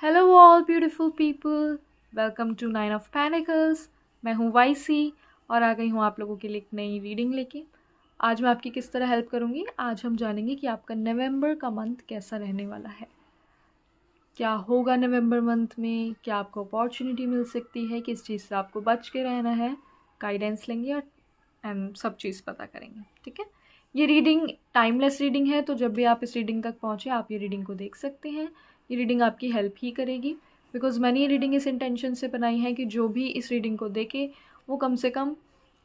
Hello all beautiful people, welcome to nine of pentacles. मैं हूँ YC और आ गई हूँ आप लोगों के लिए एक नई रीडिंग लेके। आज मैं आपकी किस तरह हेल्प करूँगी, आज हम जानेंगे कि आपका नवंबर का मंथ कैसा रहने वाला है, क्या होगा नवंबर मंथ में, क्या आपको अपॉर्चुनिटी मिल सकती है, किस चीज़ से आपको बच के रहना है। गाइडेंस लेंगे और एंड सब चीज़ पता करेंगे। ठीक है, ये रीडिंग टाइमलेस रीडिंग है, तो जब भी आप इस रीडिंग तक पहुँचे आप ये रीडिंग को देख सकते हैं। ये रीडिंग आपकी हेल्प ही करेगी, बिकॉज मैंने ये रीडिंग इस इंटेंशन से बनाई है कि जो भी इस रीडिंग को देखे वो कम से कम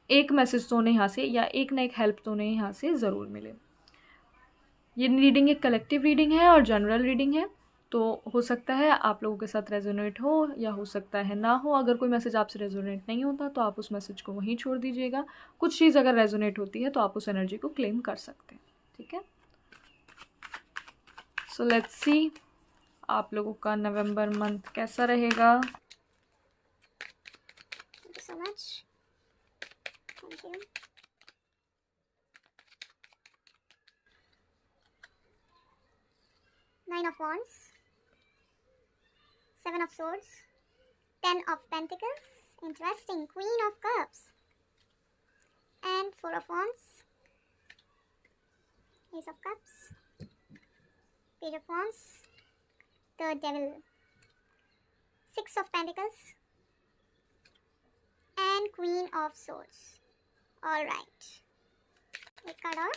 एक मैसेज तो उन्हें यहाँ से या एक ना एक हेल्प तो उन्हें यहाँ से ज़रूर मिले। ये रीडिंग एक कलेक्टिव रीडिंग है और जनरल रीडिंग है, तो हो सकता है आप लोगों के साथ रेजोनेट हो या हो सकता है ना हो। अगर कोई मैसेज आपसे रेजोनेट नहीं होता तो आप उस मैसेज को वहीं छोड़ दीजिएगा। कुछ चीज़ अगर रेजोनेट होती है तो आप उस एनर्जी को क्लेम कर सकते हैं। ठीक है, सो लेट्स सी आप लोगों का नवंबर मंथ कैसा रहेगा। Thank you so much. Thank you. Nine of Wands, Seven of Swords, Ten of Pentacles, interesting, Queen of Cups, and Four of Wands, Ace of Cups, Page of Wands, the Devil, Six of Pentacles, and Queen of Swords. Alright, एक card और,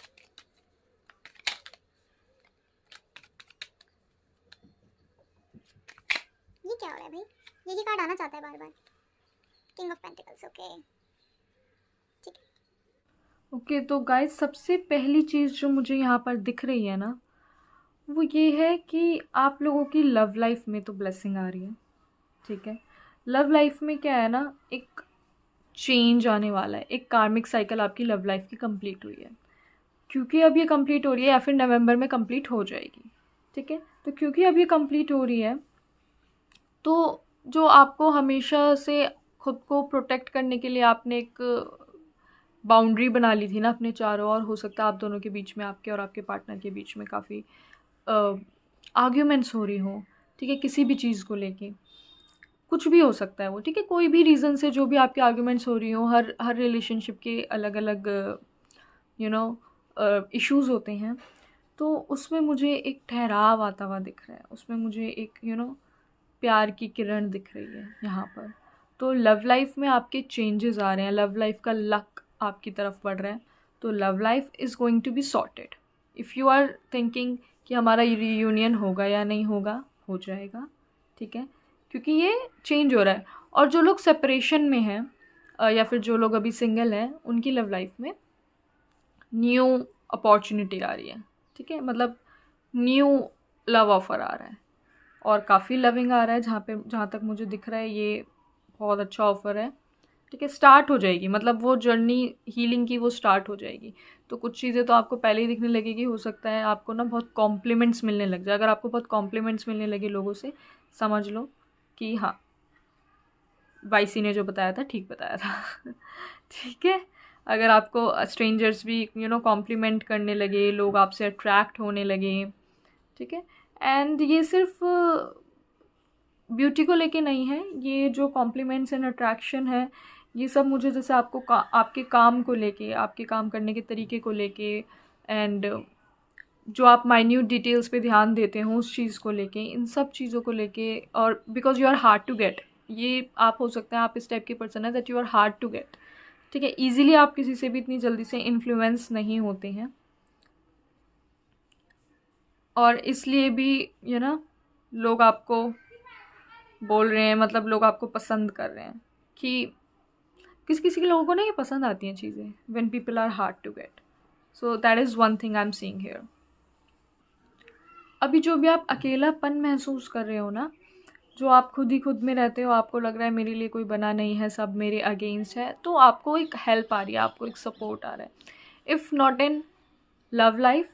ये क्या हो रहा है भाई, ये card आना चाहता है बार बार। किंग ऑफ पेंटिकल्स, ओके ठीक है। ओके, तो गाइस सबसे पहली चीज़ जो मुझे यहाँ पर दिख रही है ना, वो ये है कि आप लोगों की लव लाइफ में तो ब्लेसिंग आ रही है। ठीक है, लव लाइफ में क्या है ना, एक चेंज आने वाला है। एक कार्मिक साइकिल आपकी लव लाइफ की कंप्लीट हुई है, क्योंकि अब ये कंप्लीट हो रही है या फिर नवंबर में कंप्लीट हो जाएगी। ठीक है, तो क्योंकि अब ये कंप्लीट हो रही है तो जो आपको हमेशा से खुद को प्रोटेक्ट करने के लिए आपने एक बाउंड्री बना ली थी ना अपने चारों ओर, हो सकता है आप दोनों के बीच में, आपके और आपके पार्टनर के बीच में काफ़ी आर्ग्यूमेंट्स हो रही हो। ठीक है, किसी भी चीज़ को लेके कुछ भी हो सकता है वो। ठीक है, कोई भी रीज़न से जो भी आपके आर्ग्यूमेंट्स हो रही हो, हर हर रिलेशनशिप के अलग अलग यू नो इश्यूज़ होते हैं, तो उसमें मुझे एक ठहराव आता हुआ दिख रहा है, उसमें मुझे एक प्यार की किरण दिख रही है यहाँ पर। तो लव लाइफ में आपके चेंजेस आ रहे हैं, लव लाइफ का लक आपकी तरफ बढ़ रहा है, तो love life is going to be sorted. If you are thinking कि हमारा रीयूनियन होगा या नहीं होगा, हो जाएगा। ठीक है, क्योंकि ये चेंज हो रहा है। और जो लोग सेपरेशन में हैं या फिर जो लोग अभी सिंगल हैं, उनकी लव लाइफ में न्यू अपॉर्चुनिटी आ रही है। ठीक है, मतलब न्यू लव ऑफ़र आ रहा है और काफ़ी लविंग आ रहा है। जहाँ तक मुझे दिख रहा है ये बहुत अच्छा ऑफ़र है। ठीक है, स्टार्ट हो जाएगी, मतलब वो जर्नी हीलिंग की वो स्टार्ट हो जाएगी। तो कुछ चीज़ें तो आपको पहले ही दिखने लगेगी। हो सकता है आपको ना बहुत कॉम्प्लीमेंट्स मिलने लग जाए। अगर आपको बहुत कॉम्प्लीमेंट्स मिलने लगे लोगों से, समझ लो कि हाँ, वाईसी ने जो बताया था ठीक बताया था। ठीक है, अगर आपको स्ट्रेंजर्स भी कॉम्प्लीमेंट करने लगे, लोग आपसे अट्रैक्ट होने लगे। ठीक है, एंड ये सिर्फ ब्यूटी को लेके नहीं है, ये जो कॉम्प्लीमेंट्स एंड अट्रैक्शन है, ये सब मुझे जैसे आपके काम को लेके, आपके काम करने के तरीके को लेके, एंड जो आप माइन्यूट डिटेल्स पे ध्यान देते हो उस चीज़ को लेके, इन सब चीज़ों को लेके। और because you are hard to get, ये आप हो सकते हैं आप इस टाइप के पर्सन है that you are hard to get. ठीक है, ईजिली आप किसी से भी इतनी जल्दी से इन्फ्लुएंस नहीं होते हैं, और इसलिए भी लोग आपको बोल रहे हैं, मतलब लोग आपको पसंद कर रहे हैं कि किसी किसी के लोगों को ना ये पसंद आती हैं चीज़ें, when people are hard to get. So that is one thing I am seeing here. अभी जो भी आप अकेलापन महसूस कर रहे हो ना, जो आप खुद ही खुद में रहते हो, आपको लग रहा है मेरे लिए कोई बना नहीं है, सब मेरे अगेंस्ट है, तो आपको एक हेल्प आ रही है, आपको एक सपोर्ट आ रहा है। If not in love life,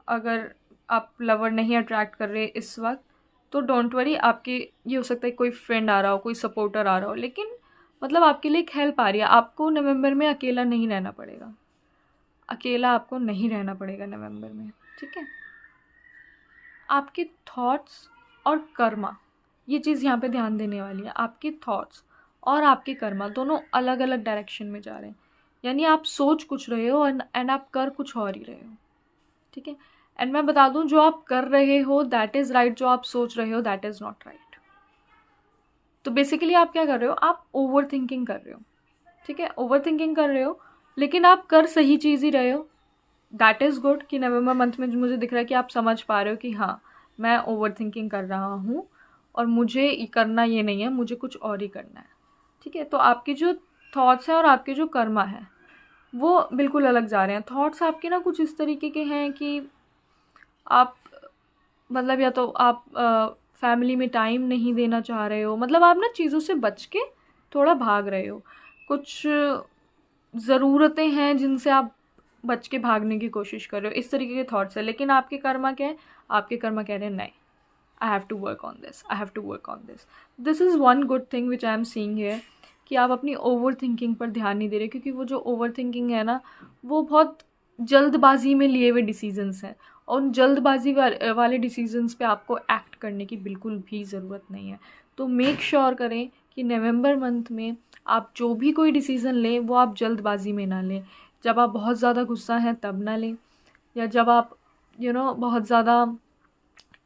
अगर आप लवर नहीं अट्रैक्ट कर रहे इस वक्त, तो डोंट वरी, आपके ये हो सकता है कोई फ्रेंड आ रहा हो, कोई सपोर्टर आ रहा हो, लेकिन मतलब आपके लिए एक हेल्प आ रही है। आपको नवंबर में अकेला नहीं रहना पड़ेगा, अकेला आपको नहीं रहना पड़ेगा नवंबर में। ठीक है, आपके थॉट्स और कर्मा, ये चीज़ यहाँ पे ध्यान देने वाली है। आपके थॉट्स और आपके कर्मा दोनों अलग अलग डायरेक्शन में जा रहे हैं, यानी आप सोच कुछ रहे हो एंड आप कर कुछ और ही रहे हो, ठीक है। एंड मैं बता दूं, जो आप कर रहे हो दैट इज़ राइट, जो आप सोच रहे हो दैट इज़ नॉट राइट। तो बेसिकली आप क्या कर रहे हो, आप ओवर थिंकिंग कर रहे हो, ठीक है, ओवर थिंकिंग कर रहे हो, लेकिन आप कर सही चीज़ ही रहे हो। दैट इज़ गुड कि नवंबर मंथ में मुझे दिख रहा है कि आप समझ पा रहे हो कि हाँ मैं ओवर थिंकिंग कर रहा हूँ और मुझे करना ये नहीं है, मुझे कुछ और ही करना है, ठीक है। तो आपके जो थॉट्स हैं और आपके जो कर्मा है वो बिल्कुल अलग जा रहे हैं। थॉट्स आपके ना कुछ इस तरीके के हैं कि आप मतलब या तो आप फैमिली में टाइम नहीं देना चाह रहे हो, मतलब आप ना चीज़ों से बच के थोड़ा भाग रहे हो। कुछ ज़रूरतें हैं जिनसे आप बच के भागने की कोशिश कर रहे हो, इस तरीके के थॉट्स है। लेकिन आपके कर्मा क्या है, आपके कर्मा कह रहे हैं नहीं, I have to work on this, I have to work on this. This is one good thing which I am seeing here, कि आप अपनी ओवर थिंकिंग पर ध्यान नहीं दे रहे, क्योंकि वो जो ओवर थिंकिंग है ना, वो बहुत जल्दबाजी में लिए हुए डिसीजंस हैं, और उन जल्दबाजी वाले डिसीजंस पे आपको एक्ट करने की बिल्कुल भी ज़रूरत नहीं है। तो मेक श्योर करें कि नवंबर मंथ में आप जो भी कोई डिसीज़न लें वो आप जल्दबाजी में ना लें। जब आप बहुत ज़्यादा गुस्सा हैं तब ना लें, या जब आप बहुत ज़्यादा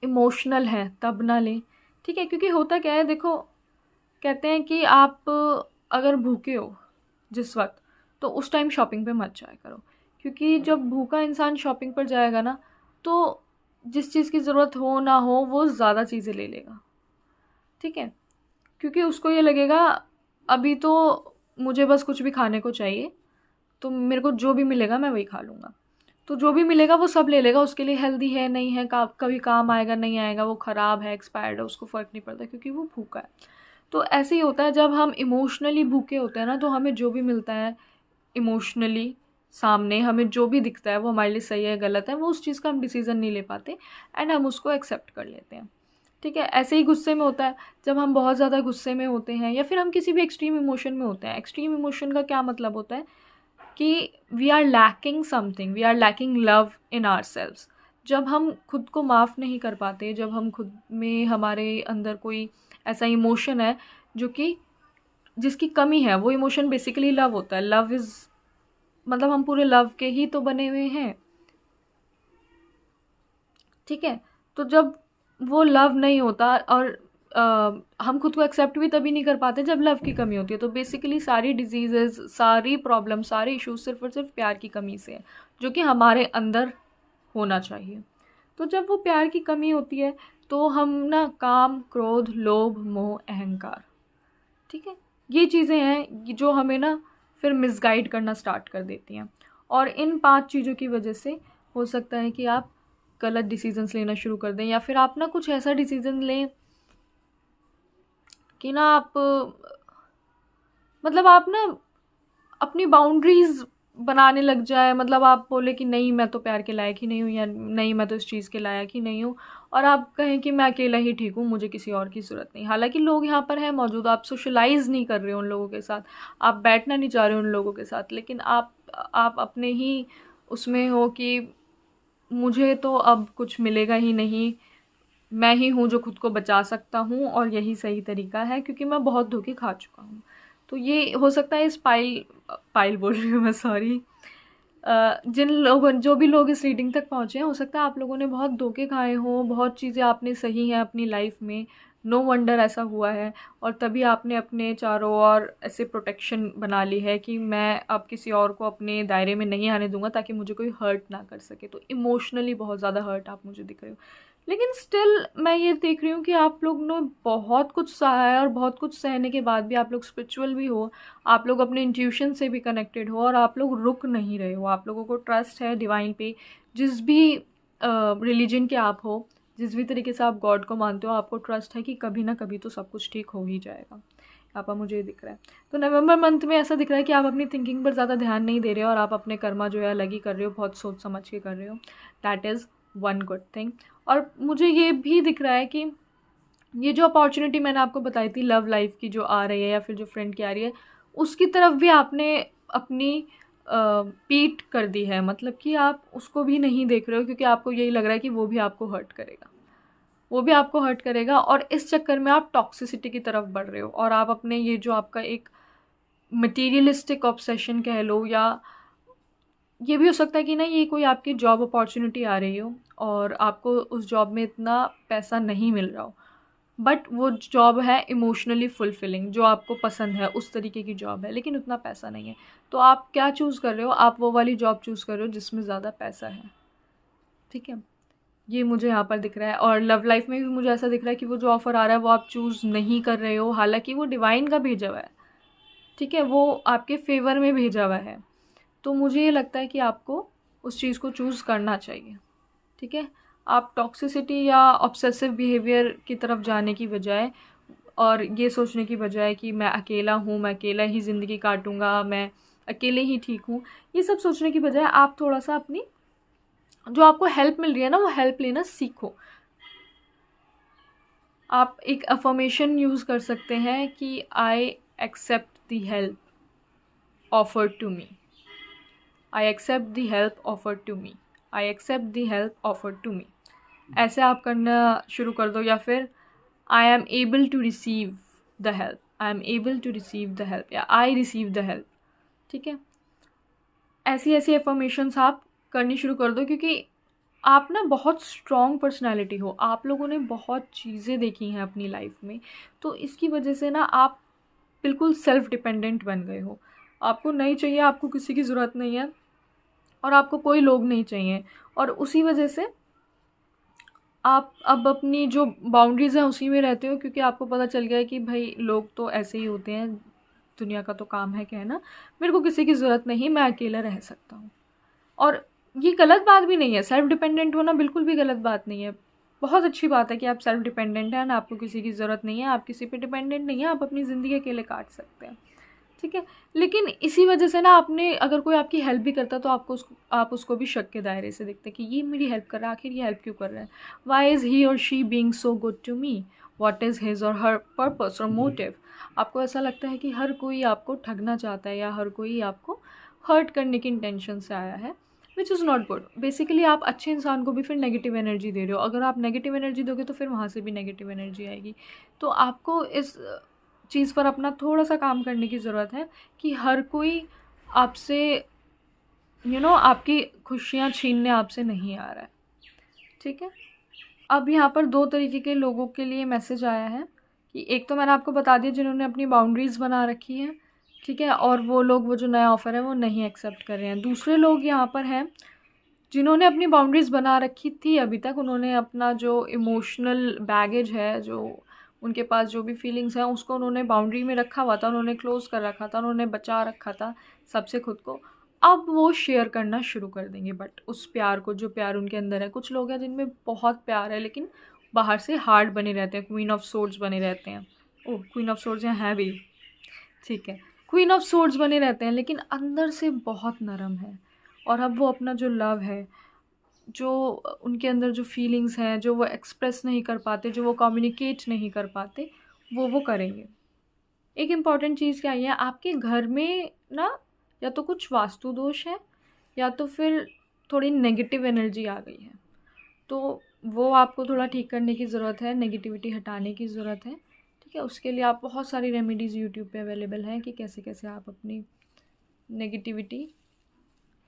इमोशनल हैं तब ना लें, ठीक है। क्योंकि होता क्या है, देखो, कहते हैं कि आप अगर भूखे हो जिस वक्त, तो उस टाइम शॉपिंग पे मत जाया करो, क्योंकि जब भूखा इंसान शॉपिंग पर जाएगा ना, तो जिस चीज़ की ज़रूरत हो ना हो वो ज़्यादा चीज़ें ले लेगा, ठीक है। क्योंकि उसको ये लगेगा अभी तो मुझे बस कुछ भी खाने को चाहिए, तो मेरे को जो भी मिलेगा मैं वही खा लूँगा। तो जो भी मिलेगा वो सब ले लेगा, उसके लिए हेल्दी है नहीं है, कभी काम आएगा नहीं आएगा, वो ख़राब है एक्सपायर्ड है, उसको फ़र्क नहीं पड़ता, क्योंकि वो भूखा है। तो ऐसे ही होता है, जब हम इमोशनली भूखे होते हैं ना, तो हमें जो भी मिलता है इमोशनली सामने, हमें जो भी दिखता है वो हमारे लिए सही है गलत है, वो उस चीज़ का हम डिसीज़न नहीं ले पाते एंड हम उसको एक्सेप्ट कर लेते हैं, ठीक है। ऐसे ही गुस्से में होता है, जब हम बहुत ज़्यादा गुस्से में होते हैं या फिर हम किसी भी एक्सट्रीम इमोशन में होते हैं। एक्सट्रीम इमोशन का क्या मतलब होता है कि we are lacking something, we are lacking love in ourselves. जब हम खुद को माफ़ नहीं कर पाते, जब हम खुद में, हमारे अंदर कोई ऐसा इमोशन है जो कि जिसकी कमी है, वो इमोशन बेसिकली लव होता है। लव इज़ मतलब हम पूरे लव के ही तो बने हुए हैं, ठीक है। तो जब वो लव नहीं होता और हम खुद को एक्सेप्ट भी तभी नहीं कर पाते जब लव की कमी होती है। तो बेसिकली सारी डिजीज़ेज़, सारी प्रॉब्लम, सारे इश्यूज सिर्फ और सिर्फ प्यार की कमी से है, जो कि हमारे अंदर होना चाहिए। तो जब वो प्यार की कमी होती है तो हम ना काम, क्रोध, लोभ, मोह, अहंकार, ठीक है, ये चीज़ें हैं जो हमें ना फिर मिसगाइड करना स्टार्ट कर देती हैं। और इन 5 चीज़ों की वजह से हो सकता है कि आप गलत डिसीजंस लेना शुरू कर दें, या फिर आप ना कुछ ऐसा डिसीजन लें कि ना आप मतलब आप ना अपनी बाउंड्रीज़ बनाने लग जाए। मतलब आप बोले कि नहीं मैं तो प्यार के लायक ही नहीं हूँ, या नहीं मैं तो इस चीज़ के लायक ही नहीं हूँ, और आप कहें कि मैं अकेला ही ठीक हूँ, मुझे किसी और की ज़रूरत नहीं। हालांकि लोग यहाँ पर हैं मौजूद, आप सोशलाइज़ नहीं कर रहे हो उन लोगों के साथ, आप बैठना नहीं चाह रहे हो उन लोगों के साथ, लेकिन आप अपने ही उसमें हो कि मुझे तो अब कुछ मिलेगा ही नहीं, मैं ही हूँ जो खुद को बचा सकता हूँ और यही सही तरीका है, क्योंकि मैं बहुत धोखे खा चुका हूँ। तो ये हो सकता है इस पाइल पाइल बोल रही हूँ मैं, सॉरी, जिन लोगों, जो भी लोग इस रीडिंग तक पहुँचे हैं, हो सकता है आप लोगों ने बहुत धोखे खाए हों, बहुत चीज़ें आपने सही हैं अपनी लाइफ में, नो वंडर ऐसा हुआ है, और तभी आपने अपने चारों ओर ऐसे प्रोटेक्शन बना ली है कि मैं अब किसी और को अपने दायरे में नहीं आने दूंगा ताकि मुझे कोई हर्ट ना कर सके। तो इमोशनली बहुत ज़्यादा हर्ट आप मुझे दिख रहे हो, लेकिन स्टिल मैं ये देख रही हूँ कि आप लोग ने बहुत कुछ सहा है, और बहुत कुछ सहने के बाद भी आप लोग स्पिरिचुअल भी हो, आप लोग अपने इंट्यूशन से भी कनेक्टेड हो, और आप लोग रुक नहीं रहे हो, आप लोगों को ट्रस्ट है डिवाइन पे। जिस भी रिलीजन के आप हो, जिस भी तरीके से आप गॉड को मानते हो, आपको ट्रस्ट है कि कभी ना कभी तो सब कुछ ठीक हो ही जाएगा। यहाँ पर मुझे दिख रहा है। तो नवंबर मंथ में ऐसा दिख रहा है कि आप अपनी थिंकिंग पर ज़्यादा ध्यान नहीं दे रहे हो, और आप अपने कर्मा जो है अलग ही कर रहे हो, बहुत सोच समझ के कर रहे हो। That is one good thing. और मुझे ये भी दिख रहा है कि ये जो अपॉर्चुनिटी मैंने आपको बताई थी लव लाइफ की जो आ रही है, या फिर जो फ्रेंड की आ रही है, उसकी तरफ भी आपने अपनी पीठ कर दी है। मतलब कि आप उसको भी नहीं देख रहे हो, क्योंकि आपको यही लग रहा है कि वो भी आपको हर्ट करेगा, वो भी आपको हर्ट करेगा, और इस चक्कर में आप टॉक्सिसिटी की तरफ बढ़ रहे हो, और आप अपने ये जो आपका एक मटीरियलिस्टिक ऑब्सेशन कह लो, या ये भी हो सकता है कि ना ये कोई आपकी जॉब अपॉर्चुनिटी आ रही हो और आपको उस जॉब में इतना पैसा नहीं मिल रहा हो, बट वो जॉब है इमोशनली फुलफिलिंग, जो आपको पसंद है, उस तरीके की जॉब है, लेकिन उतना पैसा नहीं है। तो आप क्या चूज़ कर रहे हो? आप वो वाली जॉब चूज़ कर रहे हो जिसमें ज़्यादा पैसा है। ठीक है, ये मुझे यहाँ पर दिख रहा है। और लव लाइफ में भी मुझे ऐसा दिख रहा है कि वो जो ऑफ़र आ रहा है वो आप चूज़ नहीं कर रहे हो, हालांकि वो डिवाइन का भेजा हुआ है। ठीक है, वो आपके फेवर में भेजा हुआ है। तो मुझे ये लगता है कि आपको उस चीज़ को चूज़ करना चाहिए। ठीक है, आप टॉक्सिसिटी या ऑब्सेसिव बिहेवियर की तरफ जाने की बजाय, और ये सोचने की बजाय कि मैं अकेला हूँ, मैं अकेला ही ज़िंदगी काटूँगा, मैं अकेले ही ठीक हूँ, ये सब सोचने की बजाय आप थोड़ा सा अपनी जो आपको हेल्प मिल रही है ना, वो हेल्प लेना सीखो। आप एक अफर्मेशन यूज़ कर सकते हैं कि I accept the help offered to me, I accept the help offered to me, I accept the help offered to me. ऐसे आप करना शुरू कर दो, या फिर I am able to receive the help, I am able to receive the help, या I receive the help. ठीक है, ऐसी ऐसी एफर्मेशंस आप करनी शुरू कर दो, क्योंकि आप ना बहुत स्ट्रॉन्ग पर्सनैलिटी हो, आप लोगों ने बहुत चीज़ें देखी हैं अपनी लाइफ में, तो इसकी वजह से ना आप बिल्कुल सेल्फ डिपेंडेंट बन गए हो। आपको नहीं चाहिए, आपको किसी की ज़रूरत नहीं है, और आपको कोई लोग नहीं चाहिए, और उसी वजह से आप अब अपनी जो बाउंड्रीज़ हैं उसी में रहते हो, क्योंकि आपको पता चल गया है कि भाई लोग तो ऐसे ही होते हैं, दुनिया का तो काम है कहना, मेरे को किसी की ज़रूरत नहीं, मैं अकेला रह सकता हूँ। और ये गलत बात भी नहीं है, सेल्फ डिपेंडेंट होना बिल्कुल भी गलत बात नहीं है, बहुत अच्छी बात है कि आप सेल्फ डिपेंडेंट हैं ना, आपको किसी की ज़रूरत नहीं है, आप किसी पे डिपेंडेंट नहीं है, आप अपनी ज़िंदगी अकेले काट सकते हैं। ठीक है, लेकिन इसी वजह से ना आपने, अगर कोई आपकी हेल्प भी करता तो आप उसको भी शक के दायरे से देखते कि ये मेरी हेल्प कर रहा है, आखिर ये हेल्प क्यों कर रहा है, Y is he or she being so good to me, what is his or her purpose और मोटिव। आपको ऐसा लगता है कि हर कोई आपको ठगना चाहता है, या हर कोई आपको हर्ट करने की इंटेंशन से आया है, which is not good. Basically आप अच्छे इंसान को भी फिर नेगेटिव एनर्जी दे रहे हो, अगर आप नेगेटिव एनर्जी दोगे तो फिर वहाँ से भी नेगेटिव एनर्जी आएगी। तो आपको इस चीज़ पर अपना थोड़ा सा काम करने की ज़रूरत है कि हर कोई आपसे आपकी खुशियाँ छीनने आपसे नहीं आ रहा है। ठीक है, अब यहाँ पर 2 तरीके के लोगों के लिए मैसेज आया है कि एक तो मैंने आपको बता दिया जिन्होंने अपनी बाउंड्रीज़ बना रखी हैं, ठीक है, और वो लोग वो जो नया ऑफ़र है वो नहीं एक्सेप्ट कर रहे हैं। दूसरे लोग यहाँ पर हैं जिन्होंने अपनी बाउंड्रीज़ बना रखी थी अभी तक, उन्होंने अपना जो इमोशनल बैगेज है, जो उनके पास जो भी फीलिंग्स हैं, उसको उन्होंने बाउंड्री में रखा हुआ था, उन्होंने क्लोज़ कर रखा था, उन्होंने बचा रखा था सबसे खुद को। अब वो शेयर करना शुरू कर देंगे, बट उस प्यार को, जो प्यार उनके अंदर है। कुछ लोग हैं जिनमें बहुत प्यार है लेकिन बाहर से हार्ड बने रहते हैं, क्वीन ऑफ सोर्ड्स बने रहते हैं। ओह, क्वीन ऑफ सोर्ड्स यहाँ है भी, ठीक है, क्वीन ऑफ सोर्ड्स बने रहते हैं लेकिन अंदर से बहुत नरम है। और अब वो अपना जो लव है, जो उनके अंदर जो फीलिंग्स हैं, जो वो एक्सप्रेस नहीं कर पाते, जो वो कम्युनिकेट नहीं कर पाते, वो करेंगे। एक इम्पॉर्टेंट चीज़ क्या है, आपके घर में ना या तो कुछ वास्तु दोष है, या तो फिर थोड़ी नेगेटिव एनर्जी आ गई है, तो वो आपको थोड़ा ठीक करने की ज़रूरत है, नेगेटिविटी हटाने की ज़रूरत है। ठीक है, उसके लिए आप बहुत सारी रेमेडीज़ यूट्यूब पे अवेलेबल हैं कि कैसे कैसे आप अपनी नेगेटिविटी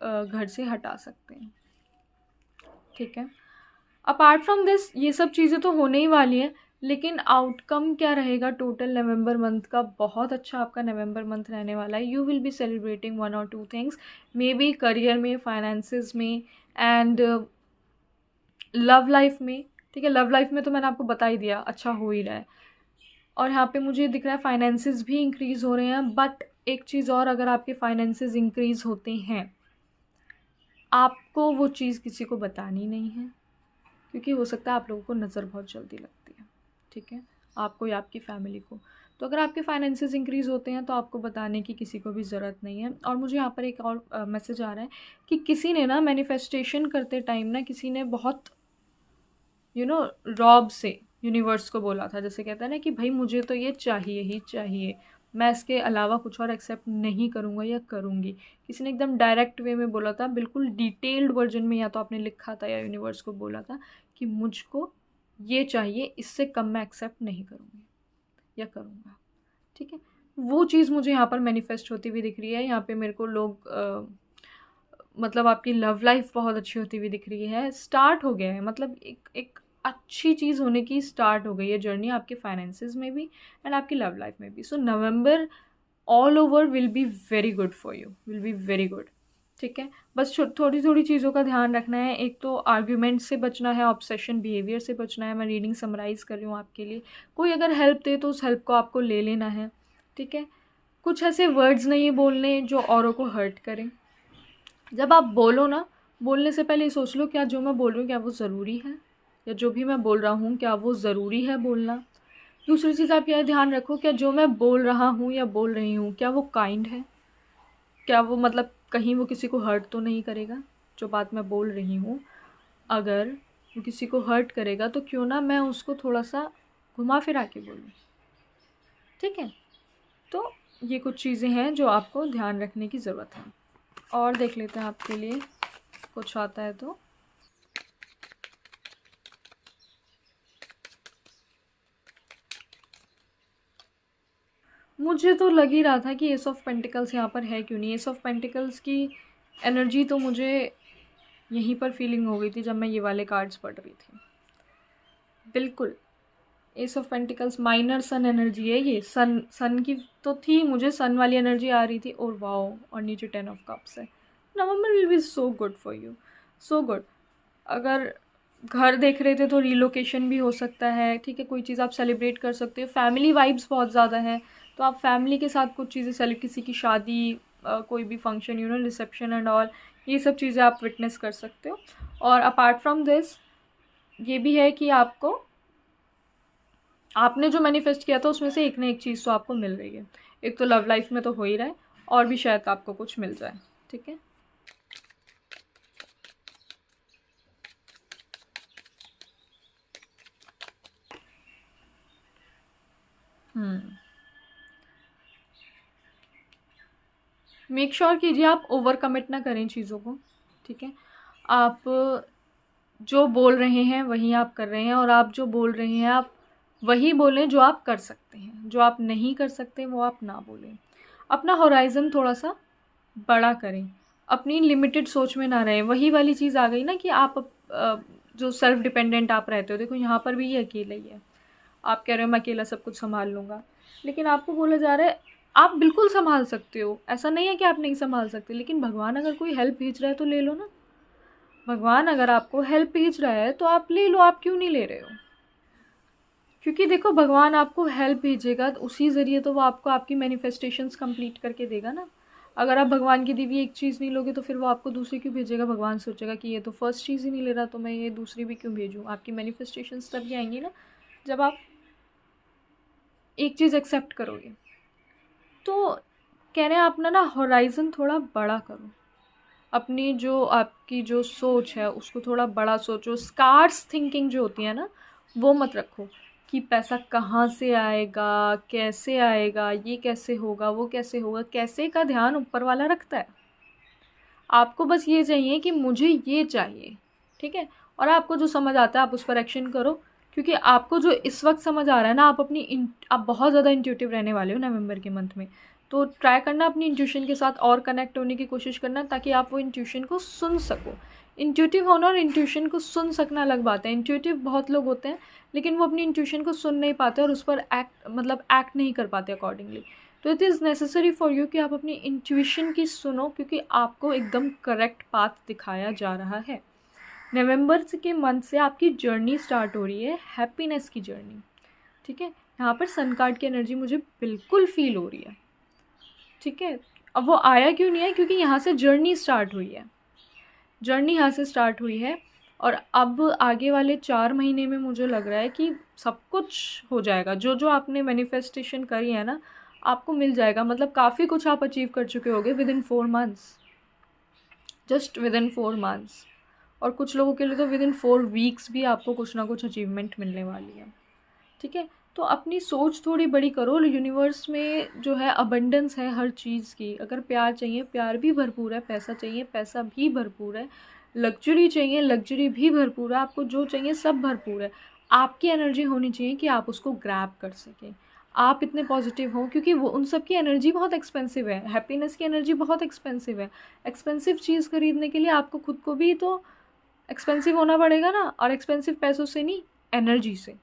घर से हटा सकते हैं। ठीक है, अपार्ट फ्रॉम दिस ये सब चीज़ें तो होने ही वाली हैं, लेकिन आउटकम क्या रहेगा टोटल नवंबर मंथ का? बहुत अच्छा आपका नवंबर मंथ रहने वाला है। यू विल बी सेलिब्रेटिंग 1 और 2 थिंग्स, मे बी करियर में, फाइनेंसेस में, एंड लव लाइफ में। ठीक है, लव लाइफ में तो मैंने आपको बता ही दिया, अच्छा हो ही रहा है। और यहाँ पे मुझे दिख रहा है फाइनेंसेस भी इंक्रीज़ हो रहे हैं, बट एक चीज़ और, अगर आपके फाइनेंसेस इंक्रीज़ होते हैं, आपको वो चीज़ किसी को बतानी नहीं है, क्योंकि हो सकता है आप लोगों को नज़र बहुत जल्दी लगती है। ठीक है, आपको या आपकी फैमिली को। तो अगर आपके फाइनेंसेस इंक्रीज़ होते हैं तो आपको बताने की किसी को भी ज़रूरत नहीं है। और मुझे यहाँ पर एक और मैसेज आ रहा है कि किसी ने ना मैनिफेस्टेशन करते टाइम ना, किसी ने बहुत रॉब से यूनिवर्स को बोला था, जैसे कहता है ना कि भाई मुझे तो ये चाहिए ही चाहिए, मैं इसके अलावा कुछ और एक्सेप्ट नहीं करूँगा या करूँगी। किसी ने एकदम डायरेक्ट वे में बोला था, बिल्कुल डिटेल्ड वर्जन में, या तो आपने लिखा था या यूनिवर्स को बोला था कि मुझको ये चाहिए, इससे कम मैं एक्सेप्ट नहीं करूँगी या करूँगा, ठीक है। वो चीज़ मुझे यहाँ पर मैनिफेस्ट होती हुई दिख रही है। यहाँ पे मेरे को लोग मतलब आपकी लव लाइफ बहुत अच्छी होती हुई दिख रही है, स्टार्ट हो गया है, मतलब एक एक अच्छी चीज़ होने की स्टार्ट हो गई है जर्नी आपके फाइनेंसेस में भी एंड आपकी लव लाइफ में भी। So November all over will be very good for you, will be very good, ठीक है। बस थोड़ी थोड़ी चीज़ों का ध्यान रखना है। एक तो आर्ग्यूमेंट से बचना है, ऑब्सेशन बिहेवियर से बचना है। मैं रीडिंग समराइज कर रही हूँ आपके लिए। कोई अगर हेल्प दे तो उस हेल्प को आपको ले लेना है, ठीक है। कुछ ऐसे वर्ड्स नहीं बोलने जो औरों को हर्ट करें। जब आप बोलो ना, बोलने से पहले सोच लो क्या जो मैं बोल रही हूँ क्या वो ज़रूरी है, या जो भी मैं बोल रहा हूँ क्या वो ज़रूरी है बोलना। दूसरी चीज़ आप यह ध्यान रखो क्या जो मैं बोल रहा हूँ या बोल रही हूँ क्या वो काइंड है, क्या वो मतलब कहीं वो किसी को हर्ट तो नहीं करेगा। जो बात मैं बोल रही हूँ अगर वो किसी को हर्ट करेगा तो क्यों ना मैं उसको थोड़ा सा घुमा फिरा के बोलूँ, ठीक है। तो ये कुछ चीज़ें हैं जो आपको ध्यान रखने की ज़रूरत है। और देख लेते हैं आपके लिए कुछ आता है तो। मुझे तो लग ही रहा था कि एस ऑफ पेंटिकल्स यहाँ पर है क्यों नहीं। एस ऑफ पेंटिकल्स की एनर्जी तो मुझे यहीं पर फीलिंग हो गई थी जब मैं ये वाले कार्ड्स पढ़ रही थी। बिल्कुल ace of pentacles minor sun energy है ये। सन की तो थी, मुझे सन वाली एनर्जी आ रही थी। और वाओ, और नीचे 10 ऑफ कप्स है। November will be so good for you, so good. अगर घर देख रहे थे तो रिलोकेशन भी हो सकता है, ठीक है। कोई चीज़ आप सेलिब्रेट कर सकते हो। फैमिली वाइब्स बहुत ज़्यादा है तो आप फैमिली के साथ कुछ चीज़ें सेलिब्रेट, किसी की शादी, कोई भी function, you know, reception and all, ये सब चीज़ें आप विटनेस कर सकते हो। और अपार्ट फ्रॉम दिस ये भी है कि आपने जो मैनिफेस्ट किया था उसमें से एक ना एक चीज़ तो आपको मिल रही है। एक तो लव लाइफ में तो हो ही रहा है, और भी शायद आपको कुछ मिल जाए, ठीक है। मेक श्योर कीजिए आप ओवर कमिट ना करें चीज़ों को, ठीक है। आप जो बोल रहे हैं वही आप कर रहे हैं, और आप जो बोल रहे हैं आप वही बोलें जो आप कर सकते हैं। जो आप नहीं कर सकते वो आप ना बोलें। अपना होराइज़न थोड़ा सा बड़ा करें, अपनी लिमिटेड सोच में ना रहें। वही वाली चीज़ आ गई ना कि आप जो सेल्फ डिपेंडेंट आप रहते हो। देखो यहाँ पर भी ये अकेला ही है। आप कह रहे हो मैं अकेला सब कुछ संभाल लूँगा, लेकिन आपको बोला जा रहा है आप बिल्कुल संभाल सकते हो। ऐसा नहीं है कि आप नहीं संभाल सकते, लेकिन भगवान अगर कोई हेल्प भेज रहा है तो ले लो ना। भगवान अगर आपको हेल्प भेज रहा है तो आप ले लो, आप क्यों नहीं ले रहे हो। क्योंकि देखो भगवान आपको हेल्प भेजेगा तो उसी ज़रिए तो वो आपको आपकी मैनिफेस्टेशंस कंप्लीट करके देगा ना। अगर आप भगवान की दी हुई एक चीज़ नहीं लोगे तो फिर वो आपको दूसरी क्यों भेजेगा। भगवान सोचेगा कि ये तो फर्स्ट चीज़ ही नहीं ले रहा तो मैं ये दूसरी भी क्यों भेजूँ। आपकी मैनिफेस्टेशंस तभी आएंगी ना जब आप एक चीज़ एक्सेप्ट करोगे। तो कह रहे हैं अपना ना होराइज़न थोड़ा बड़ा करो। अपनी जो आपकी जो सोच है उसको थोड़ा बड़ा सोचो। स्कार्स थिंकिंग जो होती है ना वो मत रखो कि पैसा कहाँ से आएगा, कैसे आएगा, ये कैसे होगा, वो कैसे होगा। कैसे का ध्यान ऊपर वाला रखता है। आपको बस ये चाहिए कि मुझे ये चाहिए, ठीक है। और आपको जो समझ आता है आप उस पर एक्शन करो, क्योंकि आपको जो इस वक्त समझ आ रहा है ना, आप बहुत ज़्यादा इंट्यूटिव रहने वाले हो नवंबर के मंथ में। तो ट्राई करना अपनी इंट्यूशन के साथ और कनेक्ट होने की कोशिश करना, ताकि आप वो इंट्यूशन को सुन सको। इंट्यूटिव होना और इंट्यूशन को सुन सकना अलग बात है। इंट्यूटिव बहुत लोग होते हैं लेकिन वो अपनी इंट्यूशन को सुन नहीं पाते और उस पर एक्ट नहीं कर पाते अकॉर्डिंगली। तो it is necessary for you कि आप अपनी इंट्यूशन की सुनो, क्योंकि आपको एकदम करेक्ट पाथ दिखाया जा रहा है। नवंबर के मंथ से आपकी जर्नी स्टार्ट हो रही है, हैप्पीनेस की जर्नी, ठीक है। यहाँ पर सन कार्ड की एनर्जी मुझे बिल्कुल फील हो रही है, ठीक है। अब वो आया क्यों नहीं है, क्योंकि यहाँ से जर्नी स्टार्ट हुई है। जर्नी यहाँ से स्टार्ट हुई है और अब आगे वाले 4 महीने में मुझे लग रहा है कि सब कुछ हो जाएगा। जो जो आपने मैनिफेस्टेशन करी है ना आपको मिल जाएगा। मतलब काफ़ी कुछ आप अचीव कर चुके होगे with in 4 months, just with in 4 months. और कुछ लोगों के लिए तो विद इन 4 वीक्स भी आपको कुछ ना कुछ अचीवमेंट मिलने वाली है, ठीक है। तो अपनी सोच थोड़ी बड़ी करो। यूनिवर्स में जो है अबंडेंस है हर चीज़ की। अगर प्यार चाहिए प्यार भी भरपूर है, पैसा चाहिए पैसा भी भरपूर है, लग्जरी चाहिए लग्जरी भी भरपूर है, आपको जो चाहिए सब भरपूर है। आपकी एनर्जी होनी चाहिए कि आप उसको ग्रैब कर सकें, आप इतने पॉजिटिव हों, क्योंकि वो उन सब की एनर्जी बहुत एक्सपेंसिव है, हैप्पीनेस की एनर्जी बहुत एक्सपेंसिव है। एक्सपेंसिव चीज़ खरीदने के लिए आपको खुद को भी तो एक्सपेंसिव होना पड़ेगा ना, और एक्सपेंसिव पैसों से नहीं, एनर्जी से।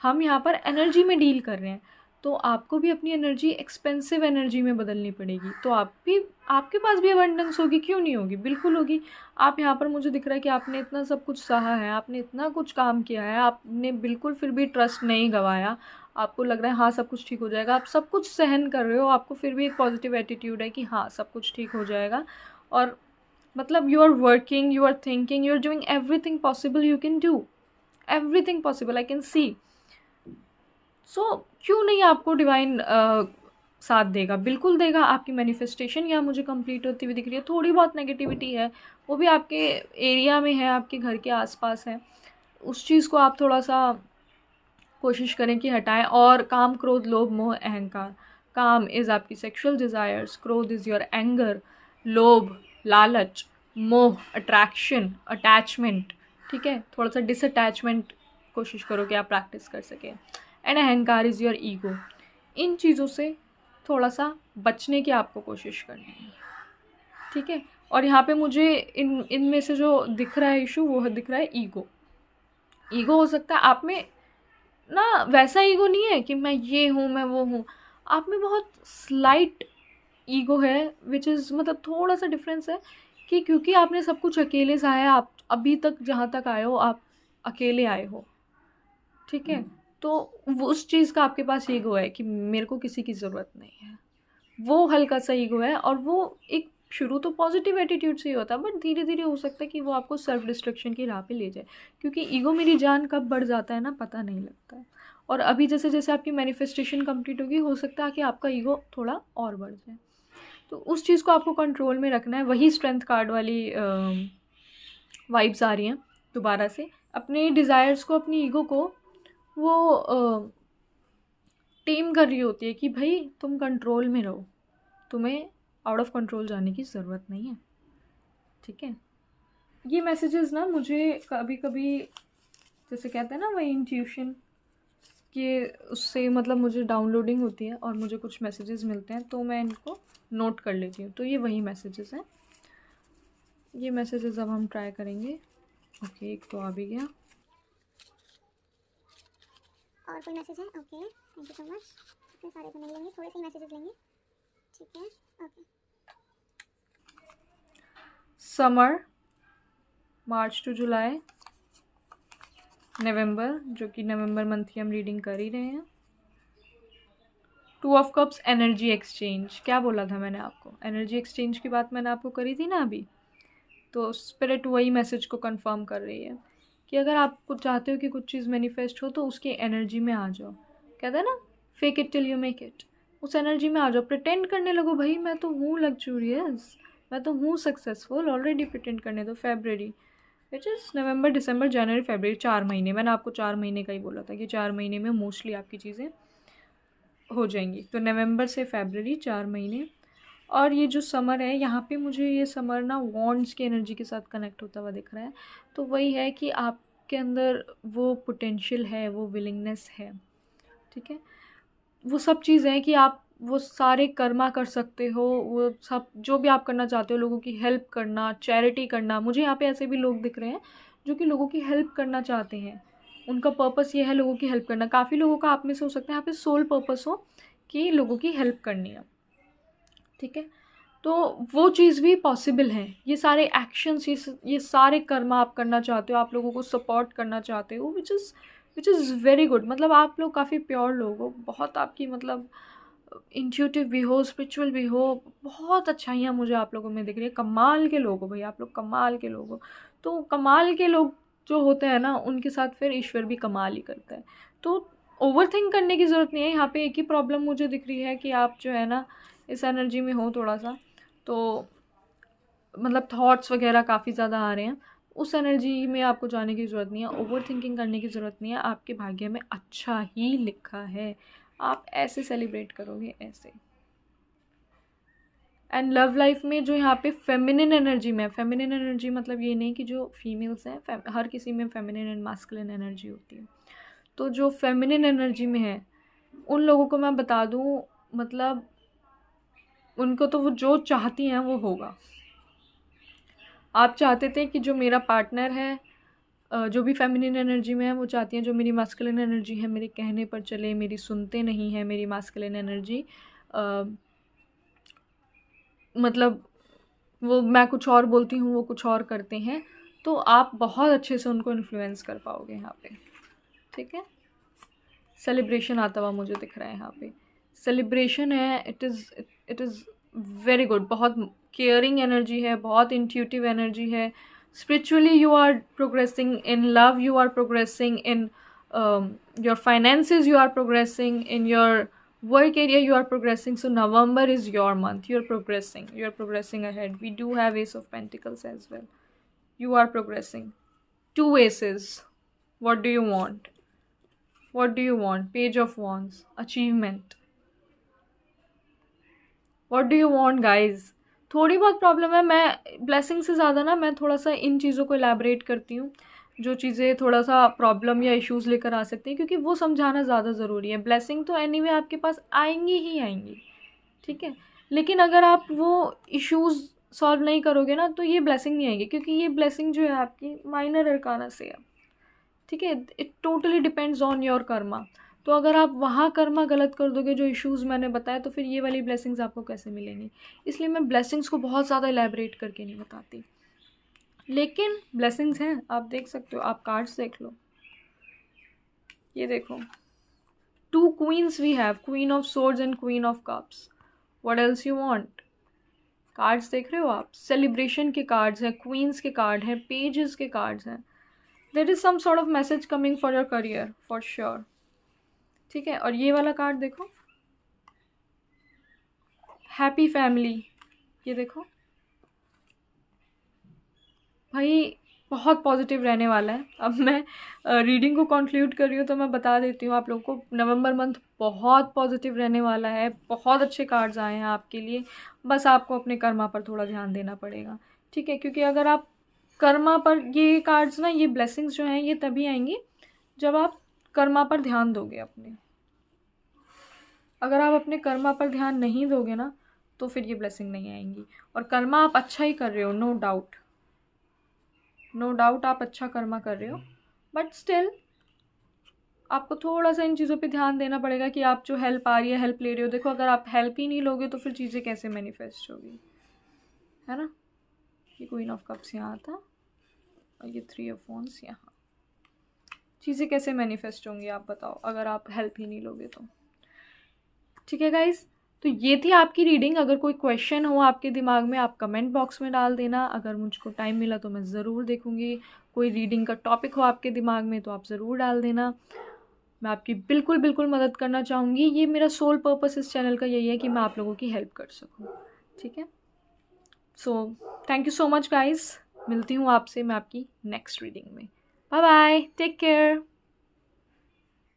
हम यहाँ पर एनर्जी में डील कर रहे हैं, तो आपको भी अपनी एनर्जी एक्सपेंसिव एनर्जी में बदलनी पड़ेगी, तो आपके पास भी अबंडेंस होगी, क्यों नहीं होगी, बिल्कुल होगी। आप यहाँ पर मुझे दिख रहा है कि आपने इतना सब कुछ सहा है, आपने इतना कुछ काम किया है, आपने बिल्कुल फिर भी ट्रस्ट नहीं गंवाया, आपको लग रहा है हाँ सब कुछ ठीक हो जाएगा, आप सब कुछ सहन कर रहे हो, आपको फिर भी एक पॉजिटिव एटीट्यूड है कि हाँ सब कुछ ठीक हो जाएगा। और मतलब you are working, you are thinking, you are doing everything possible, you can do everything possible, I can see. So क्यों नहीं आपको डिवाइन साथ देगा, बिल्कुल देगा। आपकी मैनिफेस्टेशन यहाँ मुझे कंप्लीट होती हुई दिख रही है। थोड़ी बहुत नेगेटिविटी है, वो भी आपके एरिया में है, आपके घर के आसपास है, उस चीज़ को आप थोड़ा सा कोशिश करें कि हटाएं। और काम, क्रोध, लोभ, मोह, अहंकार। काम इज़ आपकी सेक्सुअल डिज़ायर्स, क्रोध इज़ योर एंगर, लोभ लालच, मोह अट्रैक्शन, अटैचमेंट, ठीक है, थोड़ा सा डिसअटैचमेंट कोशिश करो कि आप प्रैक्टिस कर सकें। एंड अहंकार इज़ योर ईगो। इन चीज़ों से थोड़ा सा बचने की आपको कोशिश करनी है, ठीक है। और यहाँ पे मुझे इनमें से जो दिख रहा है इशू, वो दिख रहा है ईगो। ईगो हो सकता है आप में ना, वैसा ईगो नहीं है कि मैं ये हूँ मैं वो हूँ, आप में बहुत स्लाइट ईगो है, विच इज़ मतलब थोड़ा सा डिफरेंस है कि क्योंकि आपने सब कुछ अकेले सहा है, आप अभी तक जहाँ तक आए हो आप अकेले आए हो, ठीक है। तो वो उस चीज़ का आपके पास ईगो है कि मेरे को किसी की ज़रूरत नहीं है, वो हल्का सा ईगो है। और वो एक शुरू तो पॉजिटिव एटीट्यूड से ही होता है, बट धीरे धीरे हो सकता है कि वो आपको सेल्फ डिस्ट्रक्शन की राह पे ले जाए, क्योंकि ईगो मेरी जान कब बढ़ जाता है ना, पता नहीं लगता है। और अभी जैसे जैसे आपकी मैनिफेस्टेशन कंप्लीट होगी, हो सकता है कि आपका ईगो थोड़ा और बढ़ जाए, तो उस चीज़ को आपको कंट्रोल में रखना है। वही स्ट्रेंथ कार्ड वाली वाइब्स आ रही हैं दोबारा से। अपने डिज़ायर्स को, अपनी ईगो को वो टेम कर रही होती है कि भाई तुम कंट्रोल में रहो, तुम्हें आउट ऑफ कंट्रोल जाने की ज़रूरत नहीं है, ठीक है। ये मैसेजेस ना मुझे कभी कभी जैसे कहते हैं ना वही इंट्यूशन कि उससे मतलब मुझे डाउनलोडिंग होती है और मुझे कुछ मैसेजेस मिलते हैं, तो मैं इनको नोट कर लेती हूँ, तो ये वही मैसेजेस हैं। ये मैसेजेस अब हम ट्राई करेंगे। ओके, एक तो आ भी गया। और कोई मैसेज है? Okay, thank you so much. इतने सारे तो नहीं लेंगे, थोड़े से ही मैसेजेस लेंगे, ठीक है। ओके, समर, मार्च टू जुलाई, नवंबर, जो कि नवंबर मंथ की हम रीडिंग कर ही रहे हैं। 2 ऑफ कप्स, एनर्जी एक्सचेंज। क्या बोला था मैंने आपको, एनर्जी एक्सचेंज की बात मैंने आपको करी थी ना अभी, तो स्पिरिट वही मैसेज को कंफर्म कर रही है कि अगर आप कुछ चाहते हो कि कुछ चीज़ मैनिफेस्ट हो, तो उसकी एनर्जी में आ जाओ। कहते हैं ना, fake it till you make it. उस एनर्जी में आ जाओ, प्रिटेंड करने लगो, भाई मैं तो हूँ लग्जूरियस, मैं तो हूँ सक्सेसफुल, ऑलरेडी प्रिटेंड करने दो। फेबररी, विच इज़ नवंबर, दिसंबर, जनवरी, फरवरी, 4 महीने। मैंने आपको 4 महीने का ही बोला था कि 4 महीने में मोस्टली आपकी चीज़ें हो जाएंगी। तो नवंबर से फरवरी, 4 महीने। और ये जो समर है, यहाँ पे मुझे ये समर ना वॉन्ड्स की एनर्जी के साथ कनेक्ट होता हुआ दिख रहा है। तो वही है कि आपके अंदर वो पोटेंशियल है, वो विलिंगनेस है, ठीक है। वो सब चीज़ है कि आप वो सारे कर्मा कर सकते हो, वो सब जो भी आप करना चाहते हो, लोगों की हेल्प करना, चैरिटी करना। मुझे यहाँ पे ऐसे भी लोग दिख रहे हैं जो कि लोगों की हेल्प करना चाहते हैं, उनका पर्पस ये है लोगों की हेल्प करना। काफ़ी लोगों का आप में से हो सकता है यहाँ पे सोल पर्पस हो कि लोगों की हेल्प करनी है, ठीक है। तो वो चीज़ भी पॉसिबल है। ये सारे एक्शंस, ये सारे कर्म आप करना चाहते हो, आप लोगों को सपोर्ट करना चाहते हो, विच इज़ वेरी गुड। मतलब आप लोग काफ़ी प्योर लोग हो, बहुत आपकी मतलब इंट्यूटिव भी हो, स्पिरिचुअल भी हो, बहुत अच्छाइयाँ मुझे आप लोगों में दिख रही है। कमाल के लोग हो भाई, आप लोग कमाल के लोग हो। तो कमाल के लोग जो होते हैं ना, उनके साथ फिर ईश्वर भी कमाल ही करता है। तो ओवर थिंक करने की ज़रूरत नहीं है। यहाँ पे एक ही प्रॉब्लम मुझे दिख रही है कि आप जो है ना इस एनर्जी में हो थोड़ा सा, तो मतलब थॉट्स वगैरह काफ़ी ज़्यादा आ रहे हैं। उस एनर्जी में आपको जाने की ज़रूरत नहीं है, ओवर थिंकिंग करने की ज़रूरत नहीं है। आपके भाग्य में अच्छा ही लिखा है, आप ऐसे सेलिब्रेट करोगे, ऐसे एंड लव लाइफ में जो यहाँ पे फेमिनिन एनर्जी में, फेमिनिन एनर्जी मतलब ये नहीं कि जो फीमेल्स हैं, हर किसी में फेमिनिन एंड मास्कुलिन एनर्जी होती है। तो जो फेमिनिन एनर्जी में है उन लोगों को मैं बता दूँ, मतलब उनको तो वो जो चाहती हैं वो होगा। आप चाहते थे कि जो मेरा पार्टनर है जो भी फेमिनिन एनर्जी में है, वो चाहती हैं जो मेरी मास्कुलिन एनर्जी है मेरे कहने पर चले, मेरी सुनते नहीं है मेरी मास्कुलिन एनर्जी, मतलब वो मैं कुछ और बोलती हूँ वो कुछ और करते हैं। तो आप बहुत अच्छे से उनको इन्फ्लुएंस कर पाओगे यहाँ पे, ठीक है। सेलिब्रेशन आता हुआ मुझे दिख रहा है यहाँ पे, सेलिब्रेशन है। इट इज़ वेरी गुड, बहुत केयरिंग एनर्जी है, बहुत इंट्यूटिव एनर्जी है। Spiritually you are progressing, in love you are progressing, in your finances you are progressing, in your work area you are progressing. So November is your month, you're progressing ahead. We do have Ace of Pentacles as well. You are progressing. 2 aces. What do you want? Page of Wands, achievement. What do you want guys? थोड़ी बहुत problem है, मैं blessing से ज़्यादा ना मैं थोड़ा सा इन चीज़ों को एलैबोरेट करती हूँ, जो चीज़ें थोड़ा सा प्रॉब्लम या इश्यूज़ लेकर आ सकती हैं, क्योंकि वो समझाना ज़्यादा ज़रूरी है। ब्लेसिंग तो एनीवे आपके पास आएंगी ही आएंगी, ठीक है, लेकिन अगर आप वो इश्यूज़ सॉल्व नहीं करोगे ना तो ये ब्लेसिंग नहीं आएगी, क्योंकि ये ब्लेसिंग जो है आपकी माइनर अरकाना से है, ठीक है। It totally depends on your Karma. तो अगर आप वहाँ कर्मा गलत कर दोगे, जो इश्यूज़ मैंने बताया, तो फिर ये वाली ब्लेसिंग्स आपको कैसे मिलेंगी। इसलिए मैं ब्लेसिंग्स को बहुत ज़्यादा एलैबोरेट करके नहीं बताती, लेकिन ब्लेसिंग्स हैं, आप देख सकते हो। आप कार्ड्स देख लो, ये देखो 2 queens we have, queen of swords and queen of cups. What else you want? Cards देख रहे हो आप, सेलिब्रेशन के कार्ड्स हैं, क्वींस के कार्ड हैं, पेजेस के कार्ड्स हैं। There is some sort of message coming for your career for sure, ठीक है। और ये वाला कार्ड देखो, हैप्पी फैमिली, ये देखो भाई, बहुत पॉजिटिव रहने वाला है। अब मैं रीडिंग को कंक्लूड कर रही हूँ तो मैं बता देती हूँ आप लोगों को, नवंबर मंथ बहुत पॉजिटिव रहने वाला है, बहुत अच्छे कार्ड्स आए हैं आपके लिए। बस आपको अपने कर्मा पर थोड़ा ध्यान देना पड़ेगा, ठीक है, क्योंकि अगर आप कर्मा पर, ये कार्ड्स ना, ये ब्लेसिंग्स जो हैं ये तभी आएंगी जब आप कर्मा पर ध्यान दोगे अपने। अगर आप अपने कर्मा पर ध्यान नहीं दोगे ना तो फिर ये ब्लेसिंग नहीं आएंगी। और कर्मा आप अच्छा ही कर रहे हो, नो डाउट आप अच्छा कर्मा कर रहे हो, बट स्टिल आपको थोड़ा सा इन चीज़ों पे ध्यान देना पड़ेगा कि आप जो हेल्प आ रही है, हेल्प ले रहे हो। देखो अगर आप हेल्प ही नहीं लोगे तो फिर चीज़ें कैसे मैनिफेस्ट होगी, है ना। ये क्वीन ऑफ कप्स यहाँ था और ये 3 ऑफ वॉन्ड्स यहाँ। चीज़ें कैसे मैनिफेस्ट होंगी आप बताओ, अगर आप हेल्प ही नहीं लोगे तो, ठीक है गाइज। तो ये थी आपकी रीडिंग। अगर कोई क्वेश्चन हो आपके दिमाग में, आप कमेंट बॉक्स में डाल देना। अगर मुझको टाइम मिला तो मैं ज़रूर देखूँगी। कोई रीडिंग का टॉपिक हो आपके दिमाग में तो आप ज़रूर डाल देना, मैं आपकी बिल्कुल मदद करना चाहूँगी। ये मेरा सोल पर्पस इस चैनल का यही है कि मैं आप लोगों की हेल्प कर सकूँ, ठीक है। So thank you so much guys, मिलती हूँ आपसे मैं आपकी नेक्स्ट रीडिंग में। Bye bye, take care.